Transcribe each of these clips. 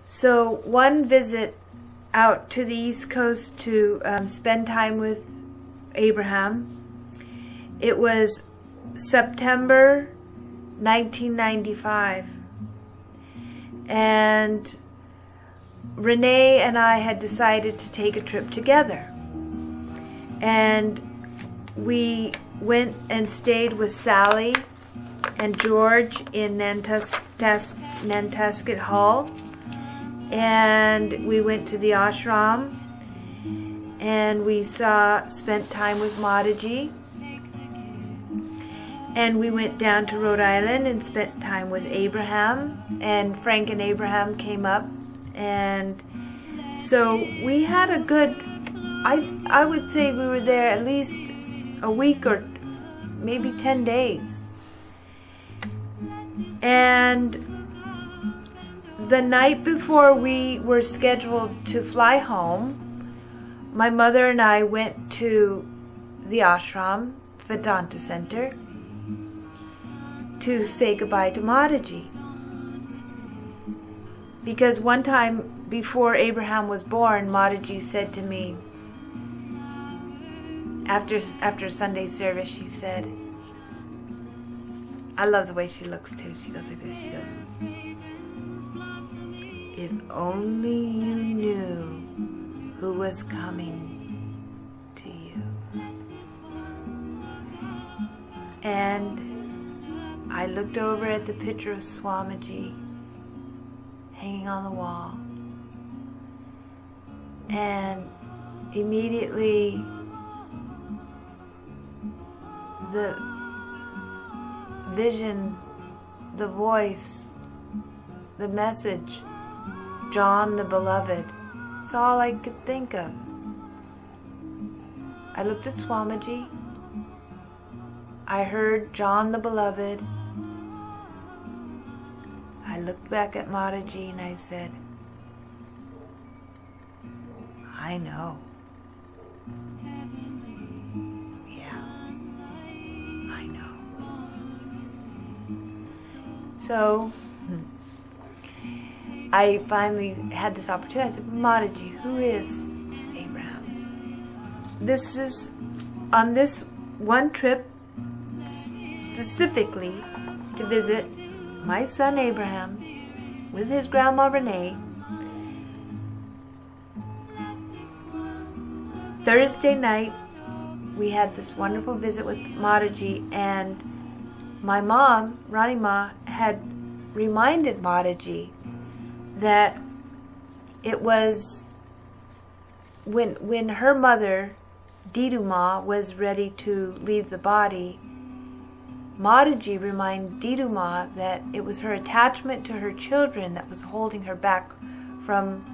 So one visit out to the East Coast to spend time with Abraham. It was September 1995. And Renee and I had decided to take a trip together. And we went and stayed with Sally and George in Nantasket Hall. And we went to the ashram. And we spent time with Mataji. And we went down to Rhode Island and spent time with Abraham. And Frank and Abraham came up. And so we had a good, I would say we were there at least a week or maybe 10 days. And the night before we were scheduled to fly home, my mother and I went to the ashram, Vedanta Center, to say goodbye to Mataji. Because one time before Abraham was born, Mataji said to me, after Sunday service, she said, I love the way she looks too. She goes like this, she goes, if only you knew who was coming to you. And I looked over at the picture of Swamiji hanging on the wall, and immediately the vision, the voice, the message, John the Beloved, it's all I could think of. I looked at Swamiji, I heard John the Beloved, I looked back at Mataji and I said, I know. Yeah, I know. So, I finally had this opportunity. I said, Mataji, who is Abraham? This is on this one trip specifically to visit my son Abraham with his grandma Renee. Thursday night, we had this wonderful visit with Mataji, and my mom, Rani Ma, had reminded Mataji that it was when her mother, Didu Ma, was ready to leave the body, Mataji reminded Didu Ma that it was her attachment to her children that was holding her back from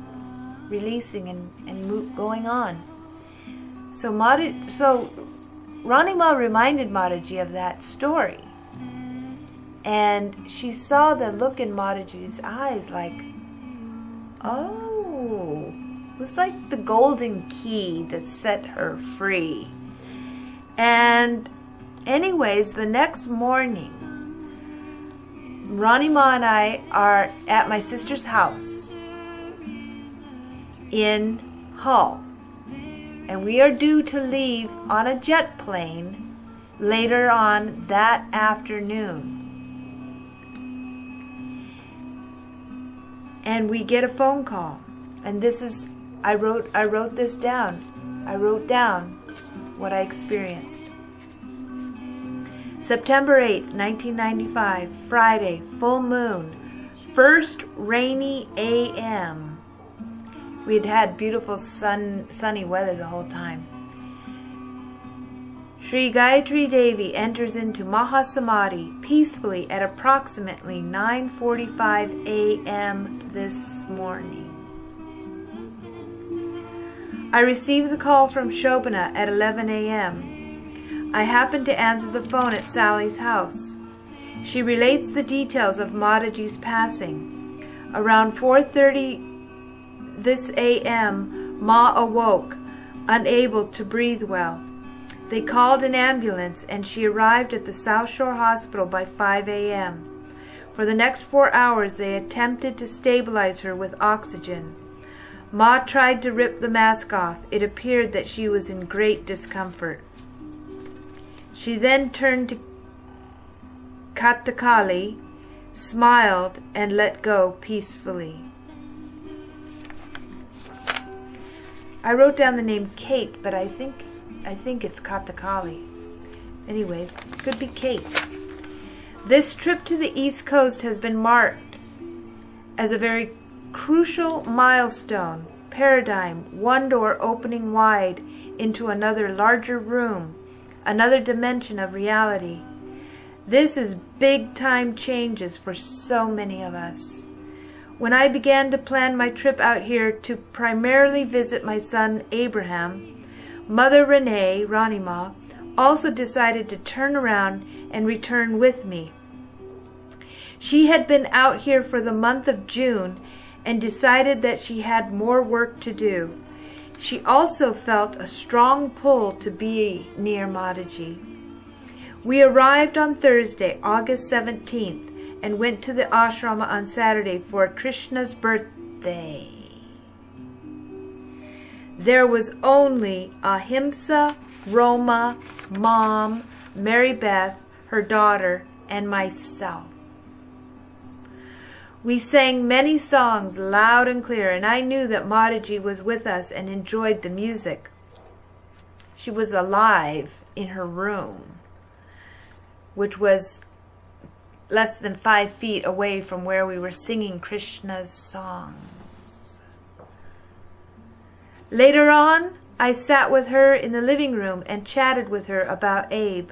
releasing and going on. So Rani Ma reminded Mataji of that story. And she saw the look in Mataji's eyes like, oh, it was like the golden key that set her free. And anyways, the next morning, Rani Ma and I are at my sister's house in Hull. And we are due to leave on a jet plane later on that afternoon. And we get a phone call. And this is, I wrote this down. I wrote down what I experienced. September 8th, 1995, Friday, full moon, first rainy AM. We had beautiful sunny weather the whole time. Sri Gayatri Devi enters into Maha Samadhi peacefully at approximately 9:45 a.m. this morning. I received the call from Shobana at 11 a.m. I happened to answer the phone at Sally's house. She relates the details of Mataji's passing. Around 4:30 this a.m., Ma awoke, unable to breathe well. They called an ambulance and she arrived at the South Shore Hospital by 5 a.m. For the next 4 hours they attempted to stabilize her with oxygen. Ma tried to rip the mask off. It appeared that she was in great discomfort. She then turned to Kathakali, smiled, and let go peacefully. I wrote down the name Kate, but I think it's Kathakali. Anyways, could be Kate. This trip to the East Coast has been marked as a very crucial milestone, paradigm, one door opening wide into another larger room, another dimension of reality. This is big-time changes for so many of us. When I began to plan my trip out here to primarily visit my son Abraham, Mother Renee, Rani Ma, also decided to turn around and return with me. She had been out here for the month of June and decided that she had more work to do. She also felt a strong pull to be near Mataji. We arrived on Thursday, August 17th, and went to the ashrama on Saturday for Krishna's birthday. There was only Ahimsa, Roma, Mom, Mary Beth, her daughter, and myself. We sang many songs loud and clear, and I knew that Mataji was with us and enjoyed the music. She was alive in her room, which was less than 5 feet away from where we were singing Krishna's songs. Later on, I sat with her in the living room and chatted with her about Abe.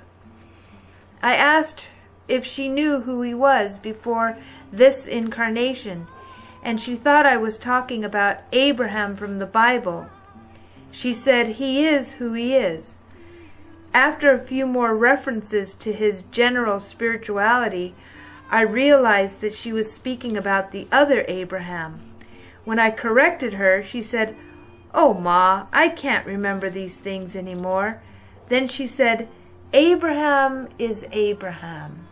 I asked if she knew who he was before this incarnation, and she thought I was talking about Abraham from the Bible. She said he is who he is. After a few more references to his general spirituality, I realized that she was speaking about the other Abraham. When I corrected her, she said, "Oh, Ma, I can't remember these things anymore." Then she said, "Abraham is Abraham.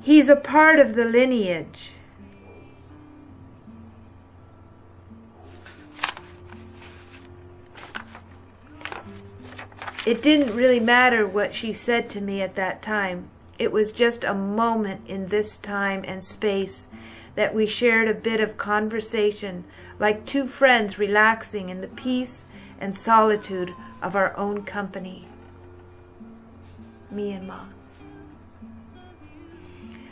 He's a part of the lineage." It didn't really matter what she said to me at that time. It was just a moment in this time and space that we shared a bit of conversation, like two friends relaxing in the peace and solitude of our own company. Me and Ma.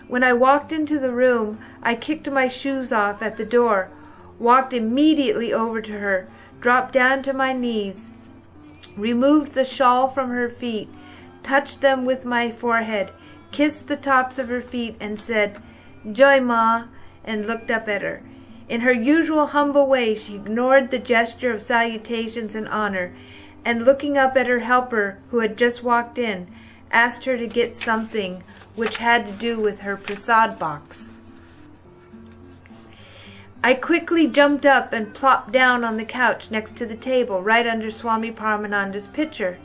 When I walked into the room, I kicked my shoes off at the door, walked immediately over to her, dropped down to my knees, removed the shawl from her feet, touched them with my forehead, kissed the tops of her feet, and said, "Joy, Ma," and looked up at her. In her usual humble way, she ignored the gesture of salutations and honor, and looking up at her helper, who had just walked in, asked her to get something which had to do with her prasad box. I quickly jumped up and plopped down on the couch next to the table, right under Swami Paramananda's picture.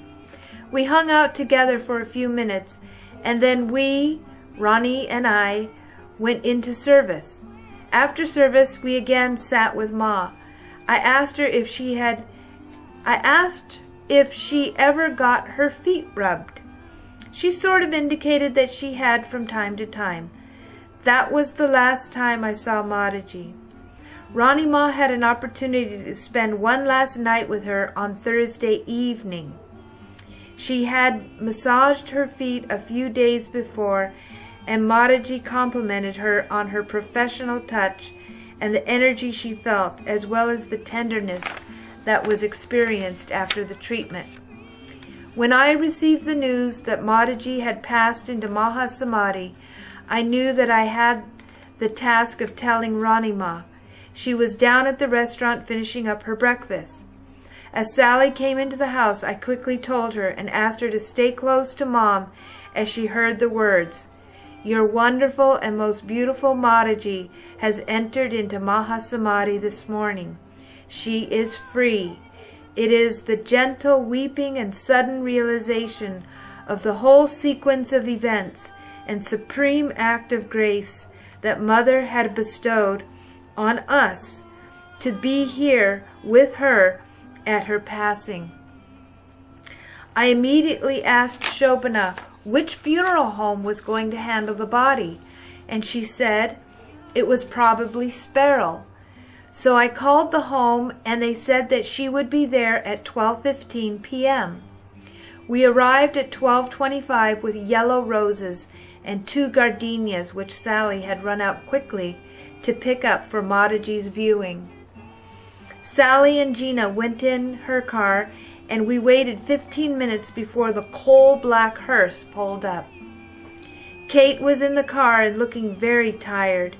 We hung out together for a few minutes, and then we, Rani and I, went into service. After service, we again sat with Ma. I asked if she ever got her feet rubbed. She sort of indicated that she had from time to time. That was the last time I saw Mataji. Rani Ma had an opportunity to spend one last night with her on Thursday evening. She had massaged her feet a few days before, and Mataji complimented her on her professional touch and the energy she felt, as well as the tenderness that was experienced after the treatment. When I received the news that Mataji had passed into Maha Samadhi, I knew that I had the task of telling Rani Ma. She was down at the restaurant finishing up her breakfast. As Sally came into the house, I quickly told her and asked her to stay close to Mom as she heard the words, "Your wonderful and most beautiful Mataji has entered into Maha Samadhi this morning. She is free." It is the gentle weeping and sudden realization of the whole sequence of events and supreme act of grace that Mother had bestowed on us to be here with her at her passing. I immediately asked Shobana which funeral home was going to handle the body, and she said it was probably Sparrow. So I called the home, and they said that she would be there at 12:15 p.m. We arrived at 12:25 with yellow roses and 2 gardenias which Sally had run out quickly to pick up for Mataji's viewing. Sally and Gina went in her car, and we waited 15 minutes before the coal-black hearse pulled up. Kate was in the car and looking very tired.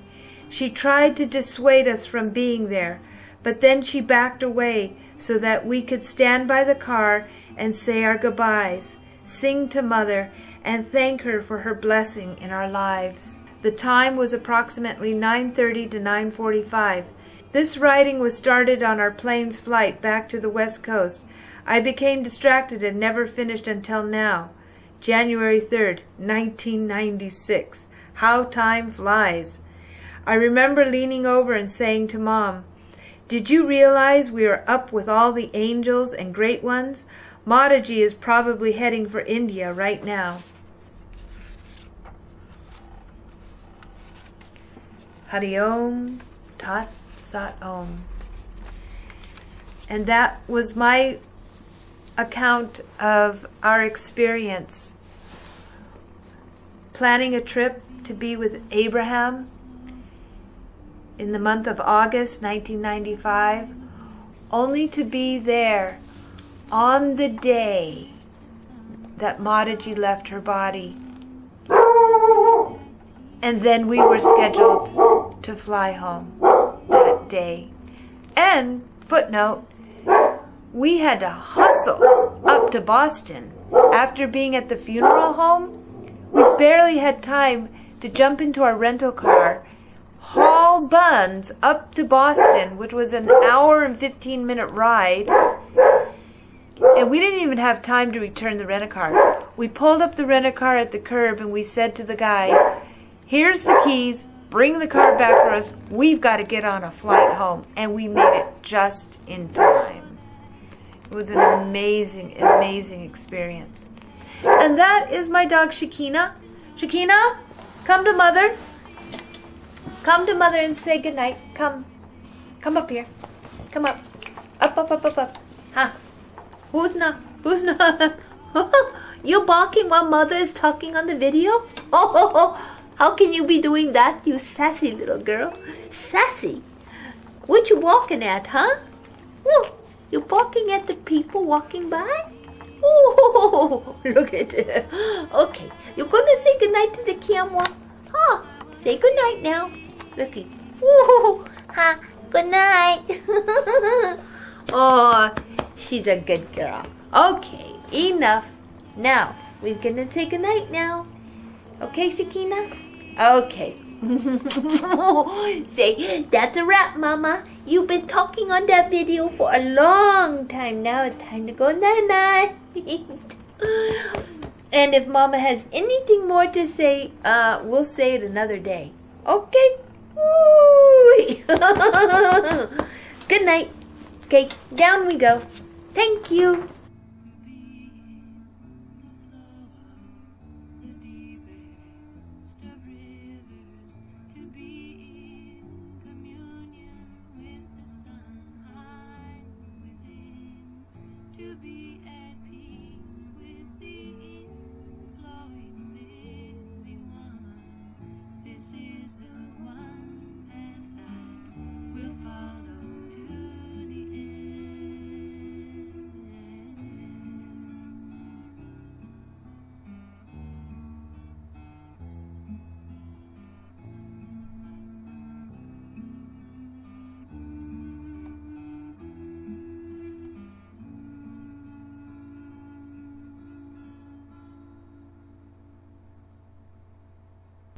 She tried to dissuade us from being there, but then she backed away so that we could stand by the car and say our goodbyes, sing to Mother, and thank her for her blessing in our lives. The time was approximately 9:30 to 9:45. This writing was started on our plane's flight back to the West Coast. I became distracted and never finished until now, January 3rd, 1996. How time flies. I remember leaning over and saying to Mom, "Did you realize we are up with all the angels and great ones? Mataji is probably heading for India right now." Hari Om Tat Sat Om. And that was my account of our experience planning a trip to be with Abraham in the month of August 1995, only to be there on the day that Mataji left her body. And then we were scheduled to fly home that day. And, footnote, we had to hustle up to Boston. After being at the funeral home, we barely had time to jump into our rental car, haul buns up to Boston, which was an hour and 15-minute ride, and we didn't even have time to return the rent-a-car. We pulled up the rent-a-car at the curb and we said to the guy, "Here's the keys, bring the car back for us, we've got to get on a flight home." And we made it just in time. It was an amazing, amazing experience. And that is my dog Shakina. Shakina, come to Mother. Come to Mother and say goodnight. Come. Come up here. Come up. Up, up, up, up, up. Huh? Who's not? Who's not? You barking while Mother is talking on the video? How can you be doing that, you sassy little girl? Sassy? What you walking at, huh? Whoa, you barking at the people walking by? Oh, look at it. Okay, you're going to say goodnight to the camera? Huh? Say goodnight now. Looky. Woo, ha, good night. Oh, she's a good girl. Okay, enough. Now, we're going to say goodnight now. Okay, Shakina? Okay. Say, that's a wrap, Mama. You've been talking on that video for a long time. Now it's time to go night-night. And if Mama has anything more to say, we'll say it another day. Okay? Good night. Okay, down we go. Thank you. To be